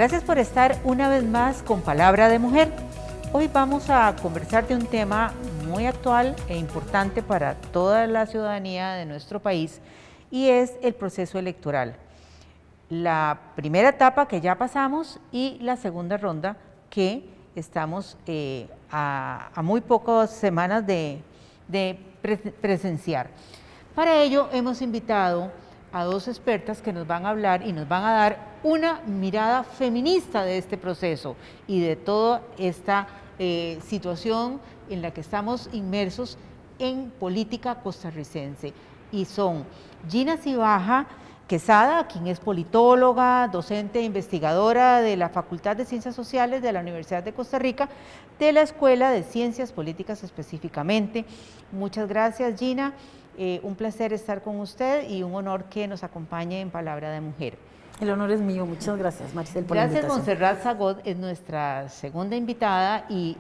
Gracias por estar una vez más con Palabra de Mujer. Hoy vamos a conversar de un tema muy actual e importante para toda la ciudadanía de nuestro país y es el proceso electoral. La primera etapa que ya pasamos y la segunda ronda que estamos a muy pocas semanas de presenciar. Para ello hemos invitado a dos expertas que nos van a hablar y nos van a dar una mirada feminista de este proceso y de toda esta situación en la que estamos inmersos en política costarricense. Y son Gina Cibaja Quesada, quien es politóloga, docente e investigadora de la Facultad de Ciencias Sociales de la Universidad de Costa Rica, de la Escuela de Ciencias Políticas específicamente. Muchas gracias, Gina. Un placer estar con usted y un honor que nos acompañe en Palabra de Mujer. El honor es mío, muchas gracias, Maricel, por la invitación. Gracias, Montserrat Zagot es nuestra segunda invitada y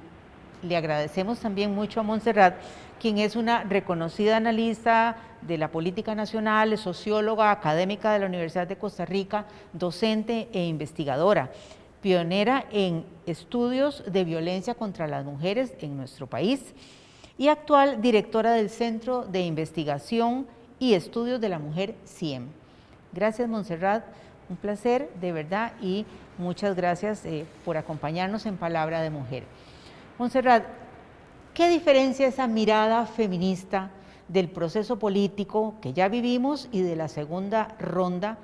le agradecemos también mucho a Montserrat, quien es una reconocida analista de la política nacional, es socióloga, académica de la Universidad de Costa Rica, docente e investigadora, pionera en estudios de violencia contra las mujeres en nuestro país y actual directora del Centro de Investigación y Estudios de la Mujer CIEM. Gracias, Montserrat, un placer de verdad y muchas gracias por acompañarnos en Palabra de Mujer. Montserrat, ¿qué diferencia esa mirada feminista del proceso político que ya vivimos y de la segunda ronda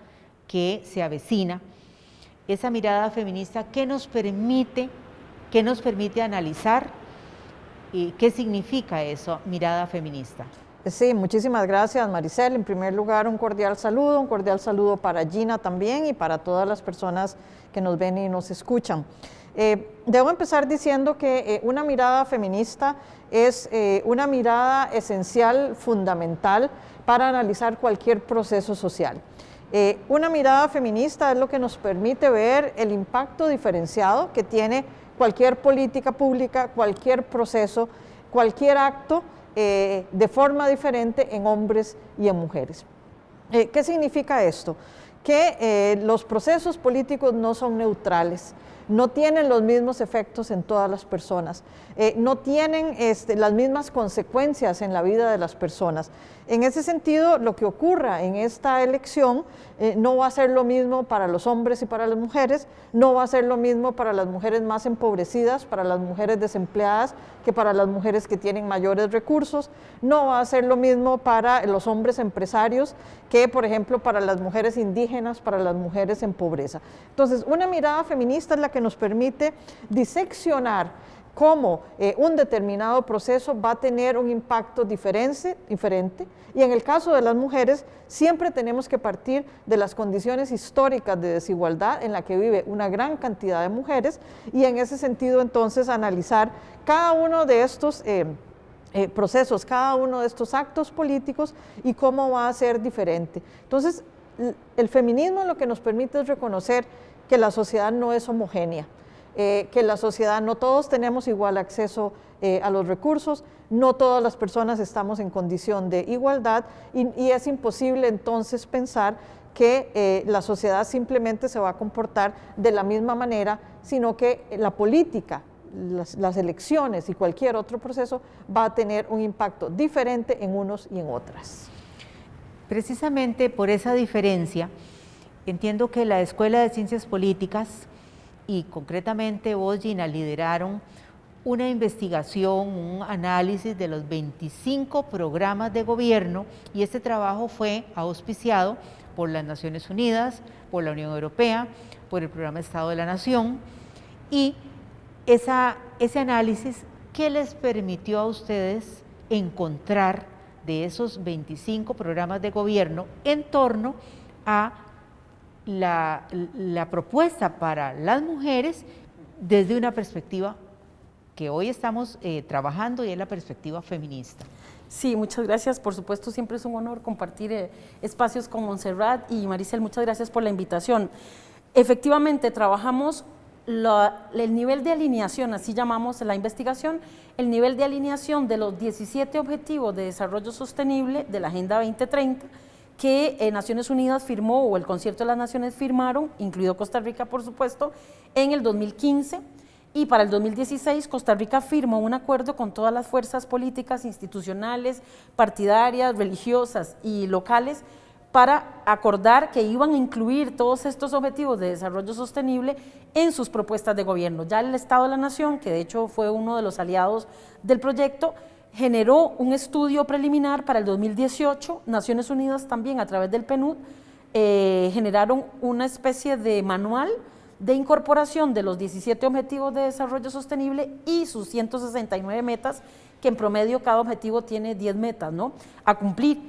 que se avecina? Esa mirada feminista, ¿qué nos permite analizar? ¿Y qué significa eso, mirada feminista? Sí, muchísimas gracias, Maricel. En primer lugar, un cordial saludo para Gina también y para todas las personas que nos ven y nos escuchan. Debo empezar diciendo que una mirada feminista es una mirada esencial, fundamental, para analizar cualquier proceso social. Una mirada feminista es lo que nos permite ver el impacto diferenciado que tiene cualquier política pública, cualquier proceso, cualquier acto de forma diferente en hombres y en mujeres. ¿Qué significa esto? Que los procesos políticos no son neutrales, no tienen los mismos efectos en todas las personas, no tienen las mismas consecuencias en la vida de las personas. En ese sentido, lo que ocurra en esta elección no va a ser lo mismo para los hombres y para las mujeres, no va a ser lo mismo para las mujeres más empobrecidas, para las mujeres desempleadas, que para las mujeres que tienen mayores recursos, no va a ser lo mismo para los hombres empresarios que, por ejemplo, para las mujeres indígenas, para las mujeres en pobreza. Entonces, una mirada feminista es la que nos permite diseccionar cómo un determinado proceso va a tener un impacto diferente, y en el caso de las mujeres siempre tenemos que partir de las condiciones históricas de desigualdad en la que vive una gran cantidad de mujeres y en ese sentido entonces analizar cada uno de estos procesos, cada uno de estos actos políticos y cómo va a ser diferente. Entonces, el feminismo lo que nos permite es reconocer que la sociedad no es homogénea, que la sociedad no todos tenemos igual acceso a los recursos, no todas las personas estamos en condición de igualdad y es imposible entonces pensar que la sociedad simplemente se va a comportar de la misma manera, sino que la política, las elecciones y cualquier otro proceso va a tener un impacto diferente en unos y en otras. Precisamente por esa diferencia, entiendo que la Escuela de Ciencias Políticas y concretamente vos, Gina, lideraron una investigación, un análisis de los 25 programas de gobierno y este trabajo fue auspiciado por las Naciones Unidas, por la Unión Europea, por el Programa Estado de la Nación y ese análisis, ¿qué les permitió a ustedes encontrar de esos 25 programas de gobierno en torno a la propuesta para las mujeres desde una perspectiva que hoy estamos trabajando y es la perspectiva feminista? Sí, muchas gracias. Por supuesto, siempre es un honor compartir espacios con Montserrat y Maricel, muchas gracias por la invitación. Efectivamente, trabajamos el nivel de alineación, así llamamos la investigación, el nivel de alineación de los 17 Objetivos de Desarrollo Sostenible de la Agenda 2030, que Naciones Unidas firmó, o el Concierto de las Naciones firmaron, incluido Costa Rica, por supuesto, en el 2015, y para el 2016 Costa Rica firmó un acuerdo con todas las fuerzas políticas, institucionales, partidarias, religiosas y locales para acordar que iban a incluir todos estos objetivos de desarrollo sostenible en sus propuestas de gobierno. Ya el Estado de la Nación, que de hecho fue uno de los aliados del proyecto, generó un estudio preliminar para el 2018, Naciones Unidas también a través del PNUD generaron una especie de manual de incorporación de los 17 Objetivos de Desarrollo Sostenible y sus 169 metas, que en promedio cada objetivo tiene 10 metas, ¿no?, a cumplir.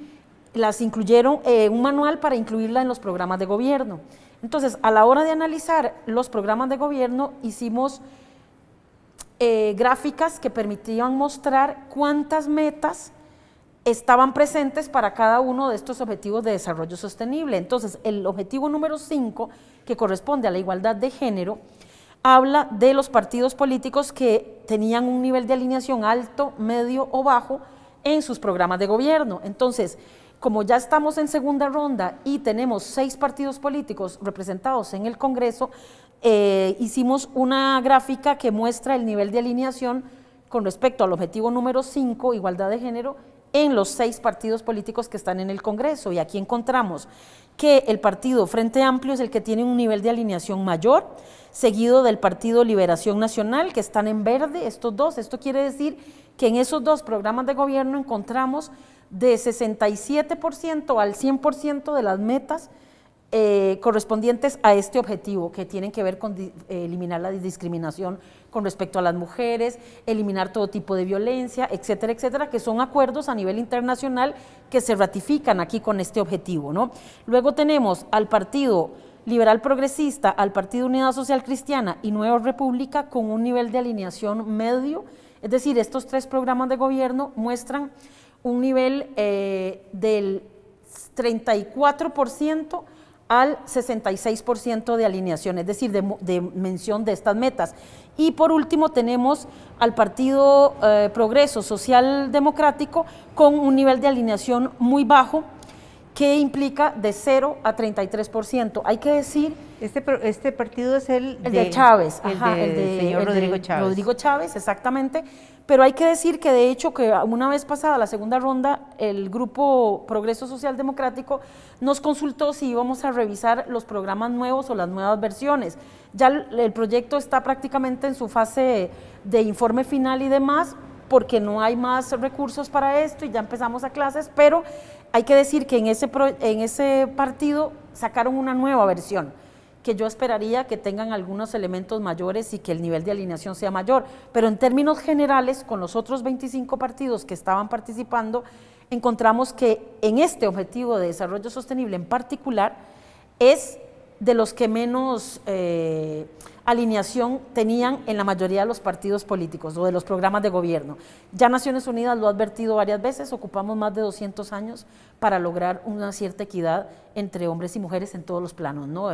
Las incluyeron un manual para incluirla en los programas de gobierno. Entonces, a la hora de analizar los programas de gobierno, hicimos gráficas que permitían mostrar cuántas metas estaban presentes para cada uno de estos objetivos de desarrollo sostenible. Entonces, el objetivo número 5, que corresponde a la igualdad de género, habla de los partidos políticos que tenían un nivel de alineación alto, medio o bajo en sus programas de gobierno. Entonces, como ya estamos en segunda ronda y tenemos 6 partidos políticos representados en el Congreso, hicimos una gráfica que muestra el nivel de alineación con respecto al objetivo número 5, igualdad de género, en los 6 partidos políticos que están en el Congreso. Y aquí encontramos que el partido Frente Amplio es el que tiene un nivel de alineación mayor, seguido del Partido Liberación Nacional, que están en verde, estos dos. Esto quiere decir que en esos 2 programas de gobierno encontramos de 67% al 100% de las metas correspondientes a este objetivo, que tienen que ver con eliminar la discriminación con respecto a las mujeres, eliminar todo tipo de violencia, etcétera, etcétera, que son acuerdos a nivel internacional que se ratifican aquí con este objetivo, ¿no? Luego tenemos al Partido Liberal Progresista, al Partido Unidad Social Cristiana y Nueva República con un nivel de alineación medio, es decir, estos 3 programas de gobierno muestran un nivel del 34% al 66% de alineación, es decir, de mención de estas metas. Y por último tenemos al Partido Progreso Social Democrático con un nivel de alineación muy bajo, que implica de 0 a 33%. Hay que decir... Este partido es el de Chávez, el del señor Rodrigo Chávez. Rodrigo Chávez, exactamente. Pero hay que decir que de hecho que una vez pasada la segunda ronda, el Grupo Progreso Social Democrático nos consultó si íbamos a revisar los programas nuevos o las nuevas versiones. Ya el proyecto está prácticamente en su fase de informe final y demás, porque no hay más recursos para esto y ya empezamos a clases, pero hay que decir que en ese partido sacaron una nueva versión, que yo esperaría que tengan algunos elementos mayores y que el nivel de alineación sea mayor, pero en términos generales, con los otros 25 partidos que estaban participando, encontramos que en este objetivo de desarrollo sostenible en particular, es de los que menos alineación tenían en la mayoría de los partidos políticos o de los programas de gobierno. Ya Naciones Unidas lo ha advertido varias veces, ocupamos más de 200 años para lograr una cierta equidad entre hombres y mujeres en todos los planos, ¿no?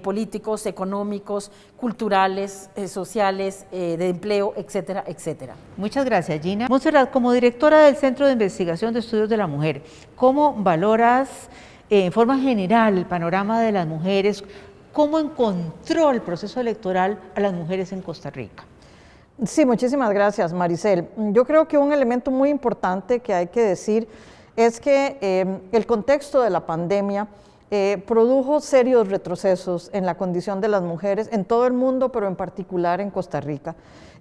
Políticos, económicos, culturales, sociales, de empleo, etcétera, etcétera. Muchas gracias, Gina. Montserrat, como directora del Centro de Investigación de Estudios de la Mujer, ¿cómo valoras en forma general el panorama de las mujeres? ¿Cómo encontró el proceso electoral a las mujeres en Costa Rica? Sí, muchísimas gracias, Maricel. Yo creo que un elemento muy importante que hay que decir es que el contexto de la pandemia produjo serios retrocesos en la condición de las mujeres en todo el mundo, pero en particular en Costa Rica.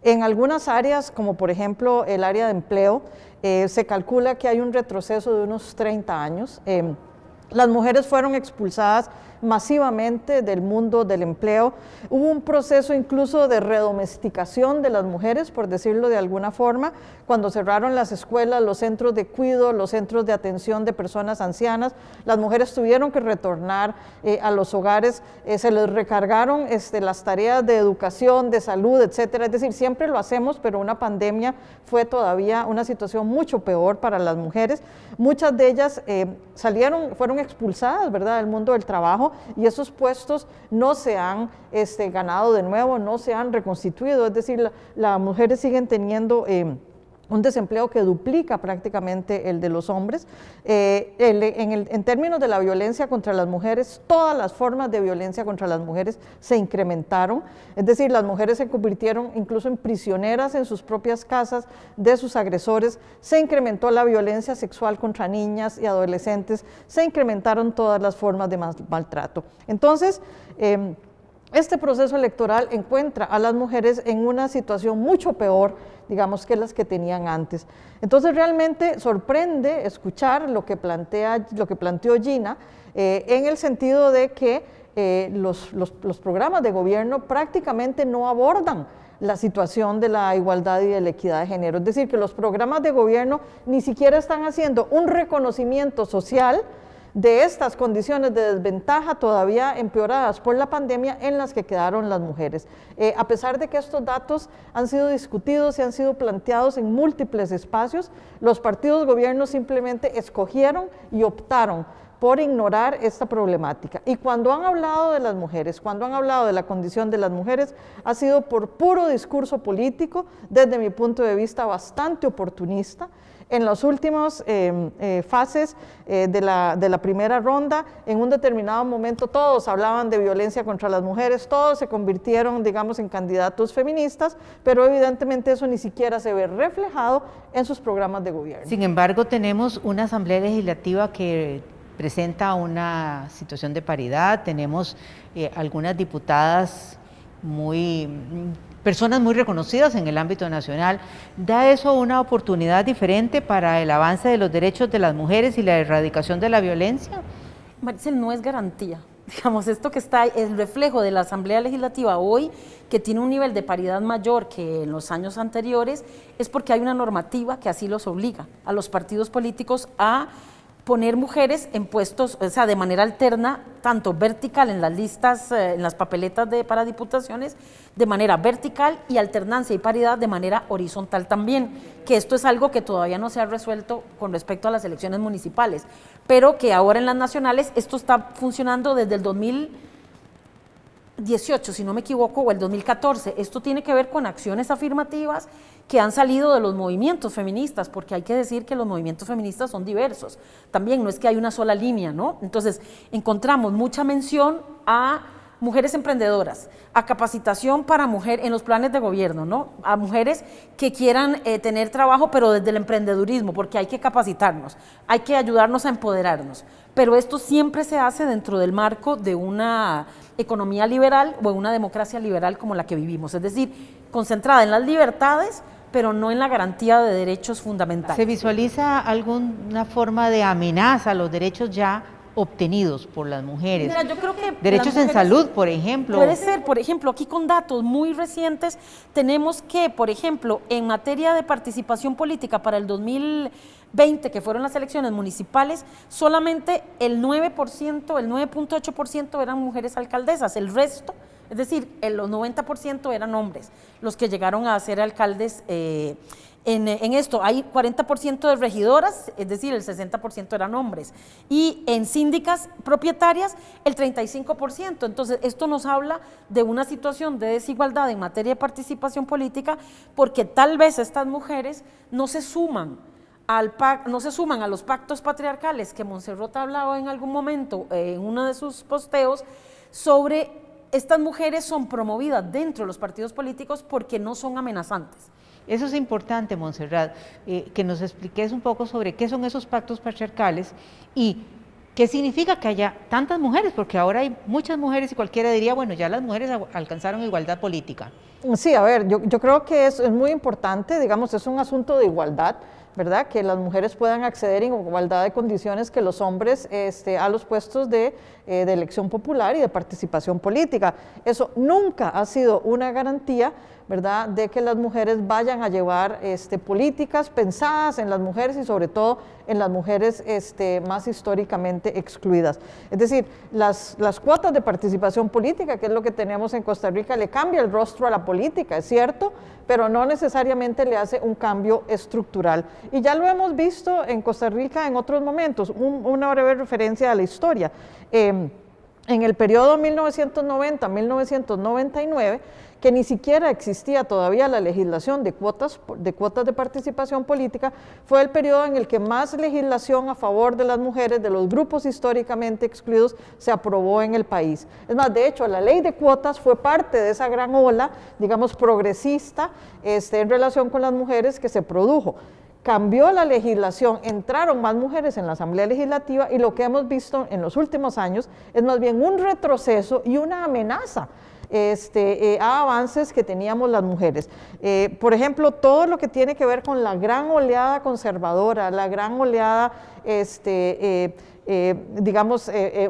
En algunas áreas, como por ejemplo el área de empleo, se calcula que hay un retroceso de unos 30 años. Las mujeres fueron expulsadas masivamente del mundo del empleo. Hubo un proceso incluso de redomesticación de las mujeres, por decirlo de alguna forma, cuando cerraron las escuelas, los centros de cuidado, los centros de atención de personas ancianas. Las mujeres tuvieron que retornar a los hogares, se les recargaron las tareas de educación, de salud, etcétera. Es decir, siempre lo hacemos, pero una pandemia fue todavía una situación mucho peor para las mujeres. Muchas de ellas fueron expulsadas, ¿verdad?, del mundo del trabajo, y esos puestos no se han ganado de nuevo, no se han reconstituido, es decir, las mujeres siguen teniendo un desempleo que duplica prácticamente el de los hombres. En términos de la violencia contra las mujeres, todas las formas de violencia contra las mujeres se incrementaron, es decir, las mujeres se convirtieron incluso en prisioneras en sus propias casas de sus agresores, se incrementó la violencia sexual contra niñas y adolescentes, se incrementaron todas las formas de maltrato. Entonces, este proceso electoral encuentra a las mujeres en una situación mucho peor, digamos, que las que tenían antes. Entonces realmente sorprende escuchar lo que planteó Gina, en el sentido de que los programas de gobierno prácticamente no abordan la situación de la igualdad y de la equidad de género. Es decir, que los programas de gobierno ni siquiera están haciendo un reconocimiento social de estas condiciones de desventaja todavía empeoradas por la pandemia en las que quedaron las mujeres. A pesar de que estos datos han sido discutidos y han sido planteados en múltiples espacios, los partidos gobiernos simplemente escogieron y optaron por ignorar esta problemática. Y cuando han hablado de las mujeres, cuando han hablado de la condición de las mujeres, ha sido por puro discurso político, desde mi punto de vista bastante oportunista. En las últimas fases de la primera ronda, en un determinado momento todos hablaban de violencia contra las mujeres, todos se convirtieron, digamos, en candidatos feministas, pero evidentemente eso ni siquiera se ve reflejado en sus programas de gobierno. Sin embargo, tenemos una Asamblea Legislativa que presenta una situación de paridad, tenemos algunas diputadas personas muy reconocidas en el ámbito nacional. ¿Da eso una oportunidad diferente para el avance de los derechos de las mujeres y la erradicación de la violencia? Maricel, no es garantía. Digamos, esto que está, el reflejo de la Asamblea Legislativa hoy, que tiene un nivel de paridad mayor que en los años anteriores, es porque hay una normativa que así los obliga a los partidos políticos a poner mujeres en puestos, o sea, de manera alterna, tanto vertical en las listas, en las papeletas para diputaciones, de manera vertical, y alternancia y paridad de manera horizontal también, que esto es algo que todavía no se ha resuelto con respecto a las elecciones municipales, pero que ahora en las nacionales esto está funcionando desde el 2018, si no me equivoco, o el 2014. Esto tiene que ver con acciones afirmativas que han salido de los movimientos feministas, porque hay que decir que los movimientos feministas son diversos. También no es que hay una sola línea, ¿no? Entonces, encontramos mucha mención a mujeres emprendedoras, a capacitación para mujeres en los planes de gobierno, ¿no? A mujeres que quieran tener trabajo, pero desde el emprendedurismo, porque hay que capacitarnos, hay que ayudarnos a empoderarnos. Pero esto siempre se hace dentro del marco de una economía liberal o en una democracia liberal como la que vivimos, es decir, concentrada en las libertades, pero no en la garantía de derechos fundamentales. ¿Se visualiza alguna forma de amenaza a los derechos ya obtenidos por las mujeres? Mira, yo creo que derechos en salud, por ejemplo. Puede ser, por ejemplo, aquí con datos muy recientes, tenemos que, por ejemplo, en materia de participación política para el 2020, que fueron las elecciones municipales, solamente el 9%, el 9.8% eran mujeres alcaldesas, el resto, es decir, los 90% eran hombres, los que llegaron a ser alcaldes. En esto hay 40% de regidoras, es decir, el 60% eran hombres, y en síndicas propietarias el 35%. Entonces, esto nos habla de una situación de desigualdad en materia de participación política, porque tal vez estas mujeres no se suman a los pactos patriarcales que Montserrat ha hablado en algún momento en uno de sus posteos sobre estas mujeres son promovidas dentro de los partidos políticos porque no son amenazantes. Eso es importante, Montserrat, que nos expliques un poco sobre qué son esos pactos patriarcales y qué significa que haya tantas mujeres, porque ahora hay muchas mujeres y cualquiera diría, bueno, ya las mujeres alcanzaron igualdad política. Sí, a ver, yo creo que es muy importante, digamos, es un asunto de igualdad, ¿verdad? Que las mujeres puedan acceder en igualdad de condiciones que los hombres a los puestos de elección popular y de participación política. Eso nunca ha sido una garantía, ¿verdad?, de que las mujeres vayan a llevar políticas pensadas en las mujeres y sobre todo en las mujeres más históricamente excluidas. Es decir, las cuotas de participación política, que es lo que tenemos en Costa Rica, le cambia el rostro a la política, es cierto, pero no necesariamente le hace un cambio estructural. Y ya lo hemos visto en Costa Rica en otros momentos, una breve referencia a la historia. En el periodo 1990-1999, que ni siquiera existía todavía la legislación de cuotas de participación política, fue el periodo en el que más legislación a favor de las mujeres, de los grupos históricamente excluidos, se aprobó en el país. Es más, de hecho, la ley de cuotas fue parte de esa gran ola, digamos, progresista en relación con las mujeres que se produjo. Cambió la legislación, entraron más mujeres en la Asamblea Legislativa y lo que hemos visto en los últimos años es más bien un retroceso y una amenaza a avances que teníamos las mujeres. Por ejemplo, todo lo que tiene que ver con la gran oleada conservadora, la gran oleada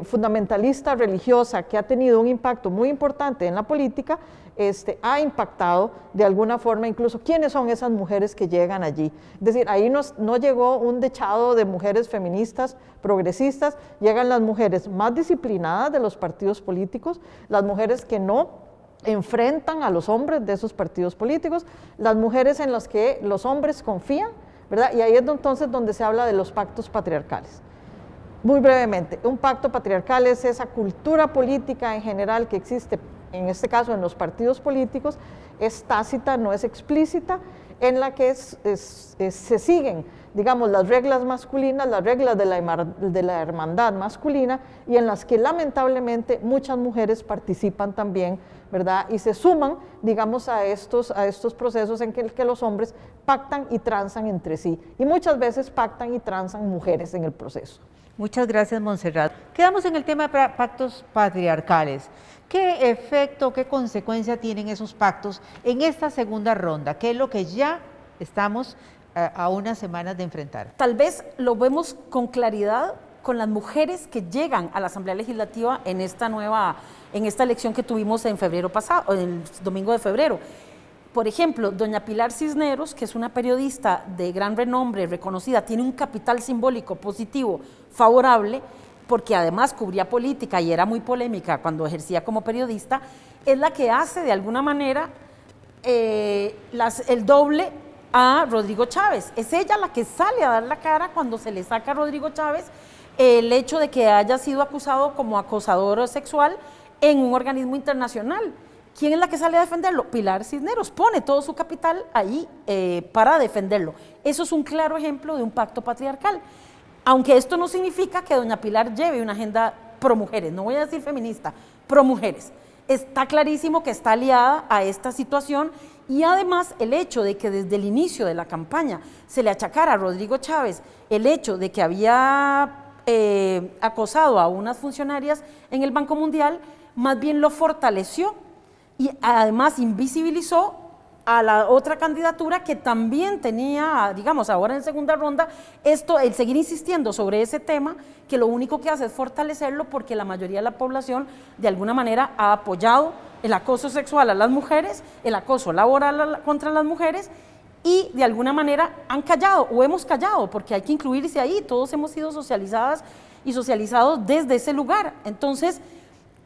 fundamentalista religiosa que ha tenido un impacto muy importante en la política, ha impactado de alguna forma incluso quiénes son esas mujeres que llegan allí. Es decir, ahí no llegó un dechado de mujeres feministas, progresistas, llegan las mujeres más disciplinadas de los partidos políticos, las mujeres que no enfrentan a los hombres de esos partidos políticos, las mujeres en las que los hombres confían, ¿verdad? Y ahí es entonces donde se habla de los pactos patriarcales. Muy brevemente, un pacto patriarcal es esa cultura política en general que existe, en este caso en los partidos políticos, es tácita, no es explícita, en la que se siguen, digamos, las reglas masculinas, las reglas de la hermandad masculina, y en las que lamentablemente muchas mujeres participan también, ¿verdad? Y se suman, digamos, a estos procesos en que los hombres pactan y transan entre sí, y muchas veces pactan y transan mujeres en el proceso. Muchas gracias, Montserrat. Quedamos en el tema de pactos patriarcales. ¿Qué efecto, qué consecuencia tienen esos pactos en esta segunda ronda? ¿Qué es lo que ya estamos a unas semanas de enfrentar? Tal vez lo vemos con claridad con las mujeres que llegan a la Asamblea Legislativa en esta elección que tuvimos en febrero pasado, el domingo de febrero. Por ejemplo, doña Pilar Cisneros, que es una periodista de gran renombre, reconocida, tiene un capital simbólico positivo, favorable, porque además cubría política y era muy polémica cuando ejercía como periodista, es la que hace de alguna manera el doble a Rodrigo Chávez. Es ella la que sale a dar la cara cuando se le saca a Rodrigo Chávez el hecho de que haya sido acusado como acosador sexual en un organismo internacional. ¿Quién es la que sale a defenderlo? Pilar Cisneros, pone todo su capital ahí para defenderlo. Eso es un claro ejemplo de un pacto patriarcal. Aunque esto no significa que doña Pilar lleve una agenda pro mujeres, no voy a decir feminista, pro mujeres. Está clarísimo que está aliada a esta situación, y además el hecho de que desde el inicio de la campaña se le achacara a Rodrigo Chávez el hecho de que había acosado a unas funcionarias en el Banco Mundial, más bien lo fortaleció y además invisibilizó a la otra candidatura que también tenía, digamos, ahora en segunda ronda, el seguir insistiendo sobre ese tema, que lo único que hace es fortalecerlo, porque la mayoría de la población de alguna manera ha apoyado el acoso sexual a las mujeres, el acoso laboral contra las mujeres, y de alguna manera han callado o hemos callado, porque hay que incluirse ahí, todos hemos sido socializadas y socializados desde ese lugar. Entonces,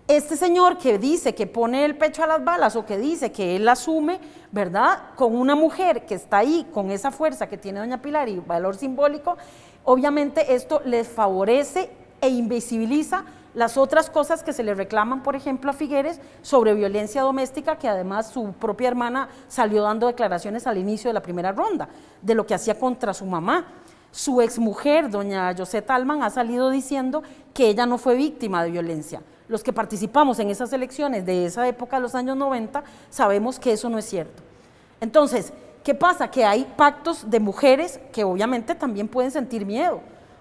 este señor que dice que pone el pecho a las balas, o que dice que él asume, ¿verdad?, con una mujer que está ahí, con esa fuerza que tiene doña Pilar y valor simbólico, obviamente esto les favorece e invisibiliza las otras cosas que se le reclaman, por ejemplo, a Figueres sobre violencia doméstica, que además su propia hermana salió dando declaraciones al inicio de la primera ronda, de lo que hacía contra su mamá. Su exmujer, doña Josette Alman, ha salido diciendo que ella no fue víctima de violencia. Los que participamos en esas elecciones de esa época, los años 90, sabemos que eso no es cierto. Entonces, ¿qué pasa? Que hay pactos de mujeres que obviamente también pueden sentir miedo.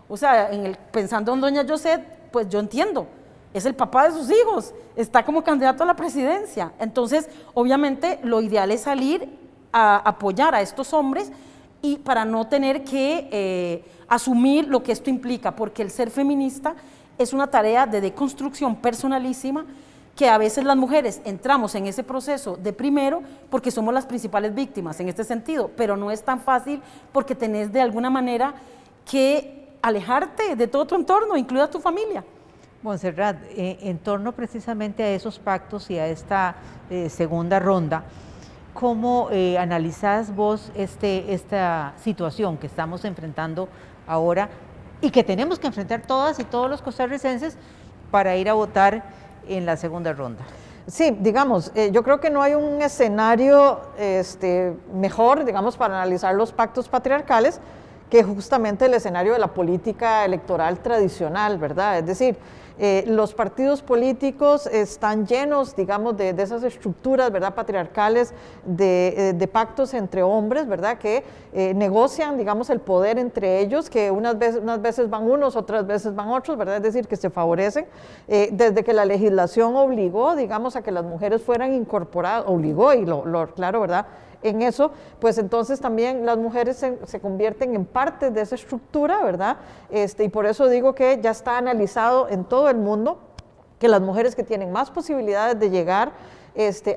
O sea, pensando en doña Josette, pues yo entiendo, es el papá de sus hijos, está como candidato a la presidencia. Entonces, obviamente, lo ideal es salir a apoyar a estos hombres, y para no tener que asumir lo que esto implica, porque el ser feminista es una tarea de deconstrucción personalísima, que a veces las mujeres entramos en ese proceso de primero porque somos las principales víctimas en este sentido, pero no es tan fácil porque tenés de alguna manera que alejarte de todo tu entorno, incluida tu familia. Montserrat, en torno precisamente a esos pactos y a esta segunda ronda, ¿cómo analizás vos esta situación que estamos enfrentando ahora y que tenemos que enfrentar todas y todos los costarricenses para ir a votar en la segunda ronda? Sí, digamos, yo creo que no hay un escenario mejor, digamos, para analizar los pactos patriarcales que justamente el escenario de la política electoral tradicional, ¿verdad? Es decir, los partidos políticos están llenos, digamos, de esas estructuras, ¿verdad?, patriarcales, de pactos entre hombres, ¿verdad?, que negocian, digamos, el poder entre ellos, que unas veces van unos, otras veces van otros, ¿verdad?, es decir, que se favorecen. Desde que la legislación obligó, digamos, a que las mujeres fueran incorporadas, obligó, y claro, ¿verdad?, en eso, pues entonces también las mujeres se convierten en parte de esa estructura, ¿verdad? Y por eso digo que ya está analizado en todo el mundo que las mujeres que tienen más posibilidades de llegar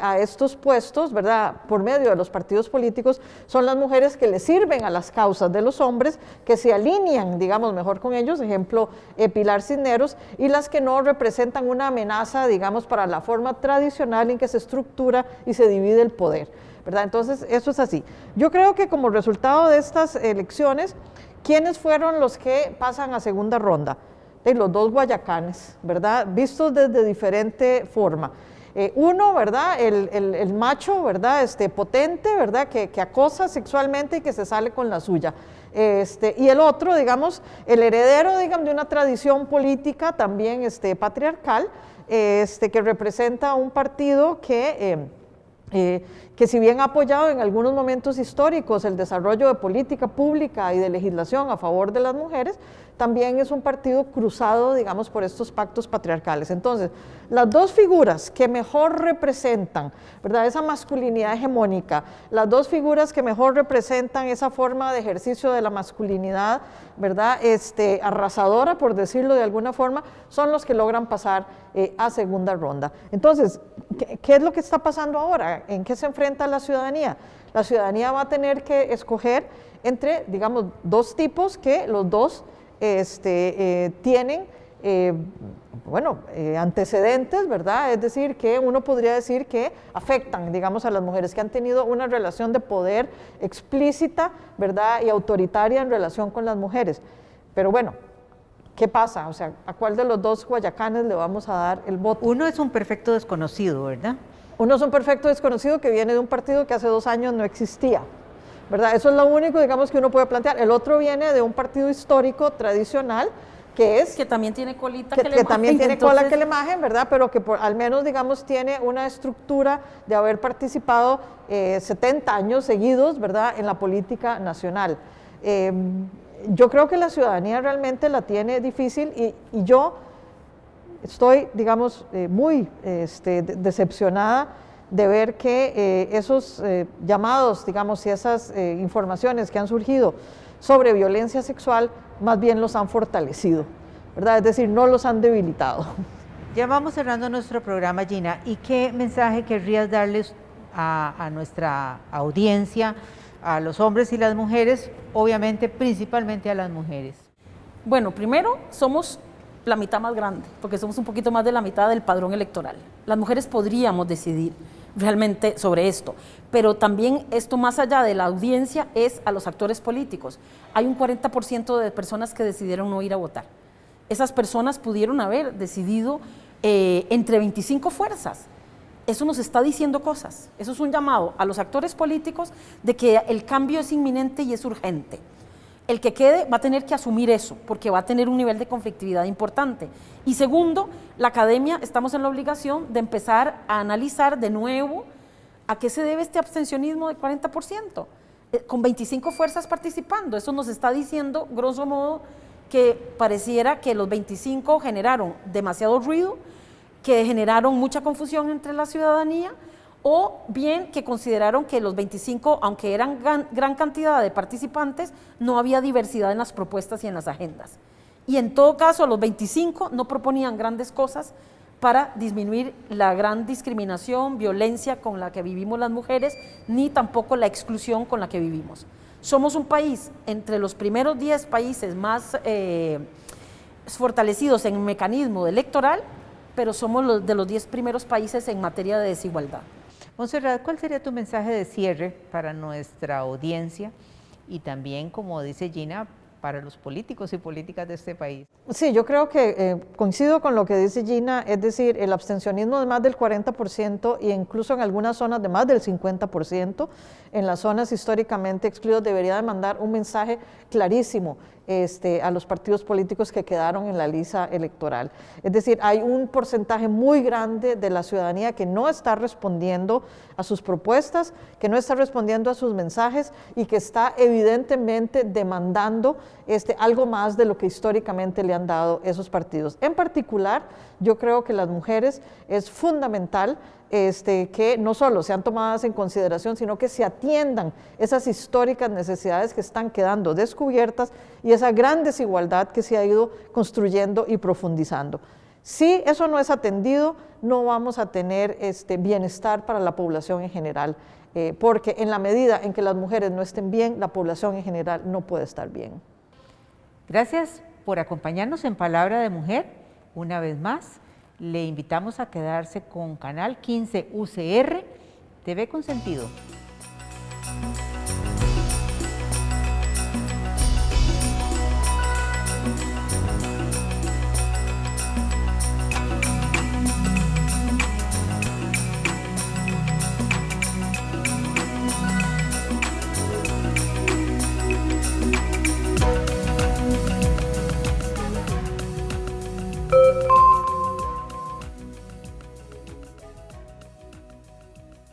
a estos puestos, ¿verdad?, por medio de los partidos políticos, son las mujeres que le sirven a las causas de los hombres, que se alinean, digamos, mejor con ellos, ejemplo, Pilar Cisneros, y las que no representan una amenaza, digamos, para la forma tradicional en que se estructura y se divide el poder, ¿verdad? Entonces, eso es así. Yo creo que como resultado de estas elecciones, ¿quiénes fueron los que pasan a segunda ronda? Los dos guayacanes, ¿verdad?, vistos desde diferente forma. Uno, ¿verdad?, el macho, ¿verdad?, potente, ¿verdad?, que acosa sexualmente y que se sale con la suya. Y el otro, digamos, el heredero, digamos, de una tradición política también patriarcal, que representa un partido que si bien ha apoyado en algunos momentos históricos el desarrollo de política pública y de legislación a favor de las mujeres, también es un partido cruzado, digamos, por estos pactos patriarcales. Entonces, las dos figuras que mejor representan, ¿verdad?, esa masculinidad hegemónica, las dos figuras que mejor representan esa forma de ejercicio de la masculinidad, ¿verdad?, arrasadora, por decirlo de alguna forma, son los que logran pasar a segunda ronda. Entonces, ¿qué es lo que está pasando ahora? ¿En qué se enfrenta la ciudadanía? La ciudadanía va a tener que escoger entre, digamos, dos tipos que los dos tienen, antecedentes, ¿verdad? Es decir, que uno podría decir que afectan, digamos, a las mujeres que han tenido una relación de poder explícita, ¿verdad?, y autoritaria en relación con las mujeres. Pero bueno, ¿qué pasa? O sea, ¿a cuál de los dos guayacanes le vamos a dar el voto? Uno es un perfecto desconocido, ¿verdad? Uno es un perfecto desconocido que viene de un partido que hace 2 años no existía, ¿verdad? Eso es lo único, digamos, que uno puede plantear. El otro viene de un partido histórico tradicional, que también tiene colita que también tiene cola que le majen, ¿verdad? Pero que al menos, digamos, tiene una estructura de haber participado 70 años seguidos, ¿verdad?, en la política nacional. Yo creo que la ciudadanía realmente la tiene difícil y yo estoy, digamos, muy decepcionada de ver que esos llamados, digamos, y esas informaciones que han surgido sobre violencia sexual, más bien los han fortalecido, ¿verdad? Es decir, no los han debilitado. Ya vamos cerrando nuestro programa, Gina. ¿Y qué mensaje querrías darles a nuestra audiencia, a los hombres y las mujeres, obviamente principalmente a las mujeres? Bueno, primero somos la mitad más grande, porque somos un poquito más de la mitad del padrón electoral. Las mujeres podríamos decidir realmente sobre esto, pero también esto, más allá de la audiencia, es a los actores políticos. Hay un 40% de personas que decidieron no ir a votar. Esas personas pudieron haber decidido entre 25 fuerzas. Eso nos está diciendo cosas. Eso es un llamado a los actores políticos de que el cambio es inminente y es urgente. El que quede va a tener que asumir eso, porque va a tener un nivel de conflictividad importante. Y segundo, la academia, estamos en la obligación de empezar a analizar de nuevo a qué se debe este abstencionismo del 40%, con 25 fuerzas participando. Eso nos está diciendo, grosso modo, que pareciera que los 25 generaron demasiado ruido, que generaron mucha confusión entre la ciudadanía, o bien que consideraron que los 25, aunque eran gran cantidad de participantes, no había diversidad en las propuestas y en las agendas. Y en todo caso, los 25 no proponían grandes cosas para disminuir la gran discriminación, violencia con la que vivimos las mujeres, ni tampoco la exclusión con la que vivimos. Somos un país, entre los primeros 10 países más fortalecidos en el mecanismo electoral, pero somos de los 10 primeros países en materia de desigualdad. Montserrat, ¿cuál sería tu mensaje de cierre para nuestra audiencia? Y también, como dice Gina, para los políticos y políticas de este país. Sí, yo creo que coincido con lo que dice Gina, es decir, el abstencionismo es más del 40% e incluso en algunas zonas de más del 50%. En las zonas históricamente excluidas debería de mandar un mensaje clarísimo a los partidos políticos que quedaron en la lista electoral. Es decir, hay un porcentaje muy grande de la ciudadanía que no está respondiendo a sus propuestas, que no está respondiendo a sus mensajes y que está evidentemente demandando algo más de lo que históricamente le han dado esos partidos. En particular, yo creo que las mujeres es fundamental que no solo sean tomadas en consideración, sino que se atiendan esas históricas necesidades que están quedando descubiertas y esa gran desigualdad que se ha ido construyendo y profundizando. Si eso no es atendido, no vamos a tener bienestar para la población en general, porque en la medida en que las mujeres no estén bien, la población en general no puede estar bien. Gracias por acompañarnos en Palabra de Mujer. Una vez más, le invitamos a quedarse con Canal 15 UCR, TV con Sentido.